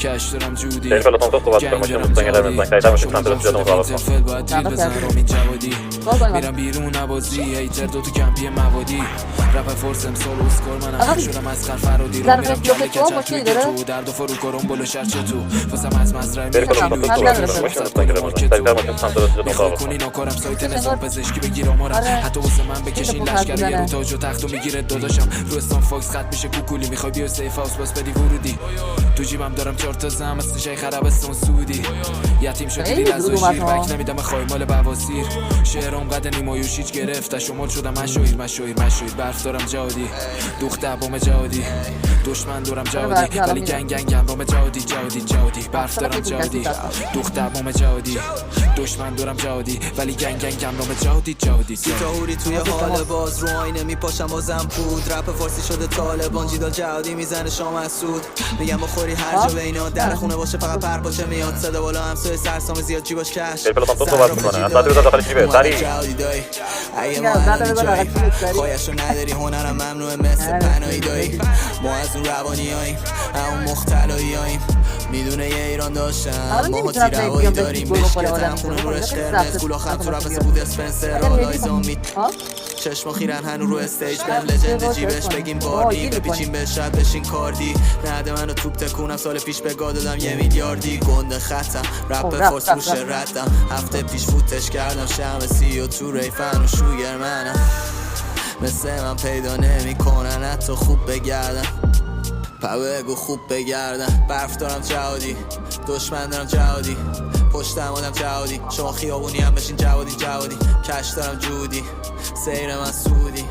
کش دارم جودی خیلی فلاتون تو صحبت کنم ماشین مستنگه قرمز سعیدر ماشین سمت رسید جادو مصابت فل باید دیر بزن رامین جوادی میرم بیرون نوازی هیتر دو تو کمپی موادی رپ فرس امسال اسکار منم شدم از خر فرادی رو میرم کله کچل توی تو درد و فرو کرم بلو شرچه تو واسم از مزرعه خیلی فلاتون تو صحبت کنم ماشین مستنگه قرمز سعیدر ماشین سمت رسید جادو مصابت کنی ناکارم سایت نظام پزشکی بگیر آمارم حتی واسه من بکشین لشکر یه رو تاج و تختو میگیره داداشم رو استان فاکس خط میشه کوکولی میخوای بیا سیف هاوس باس بدی ورودی تو جیبم دارم 4 تا زم از شای خرابستان سعودی یتیم شدی دیل از شیر بک نمیدم خایمال بواسیر شعرام قد نیمایوش هیچ گرفته شمال شدم مشاهیر برف دارم جادی دوخته بوم جادی دشمن دارم جادی ولی گنگ بوم جادی برف دارم جادی دوخته بوم جادی دشمن دارم جادی ولی گنگ بوم جادی سیتاهوری توی حال باز رو آینه میپاشم بازم پود رپ فارسی شده طالبان جیدال جهادی میزنه شام از سود میگم بخوری هر جا بینا در خونه باشه فقط پر باشه میاد صدا بالا همسایه سرسام زیاد جیباش کش خیلی فلاتون تو صحبت میکنه اصلا تو داخل جیبه سری اگه ما خواهشو نداری هنرم ممنوعه مثل پناهی دایی ما از اون روانیاییم همون مختلاییم میدونه یه ایران داشتم ما تی روایی داریم بشکتم خونه رو عشق قرمز گولا خم تو رفت بود اسپنسر آلایزون می چشم خیرن هنو رو استیج بهم لجند جیبش بگیم باردی بپیچیم به شب بشین کاردی نده منو توپ تکونم سال پیش به گاه دادم 1 میلیاردی گنده خطم رپ فارس روش ردم هفته پیش فوتش کردم شمسی و تو ریفن و شوگر منم مثل من پیدا نمی کنن حتی خوب بگردم بگو خوب بگردم برف دارم جهادی دشمن دارم جهادی پشتم آدم جهادی شما خیابونی هم بشین جوادی کش دارم جودی سیر من سودی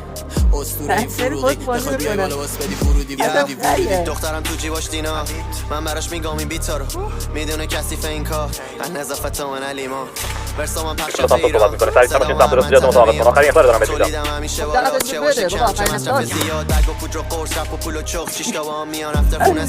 اسطوره این فروغی بخوای بیای بالا باس بدی ورودی دخترم تو جیباش دینا من براش میگم این بیتا رو میدونه کثیف این کار از نظافت من علیمان ورسا من پخش فلاتون تو صحبت میکنه سعیدر ماشین سمت رسید جادو مصابت کن آخرین اخبار دارم بهت میدم همیشه بالا چه باشه کم چه مصرف زیاد بگ و پودر و قرص رپ و پول و چخ 6 تا با هم میان رفته خونه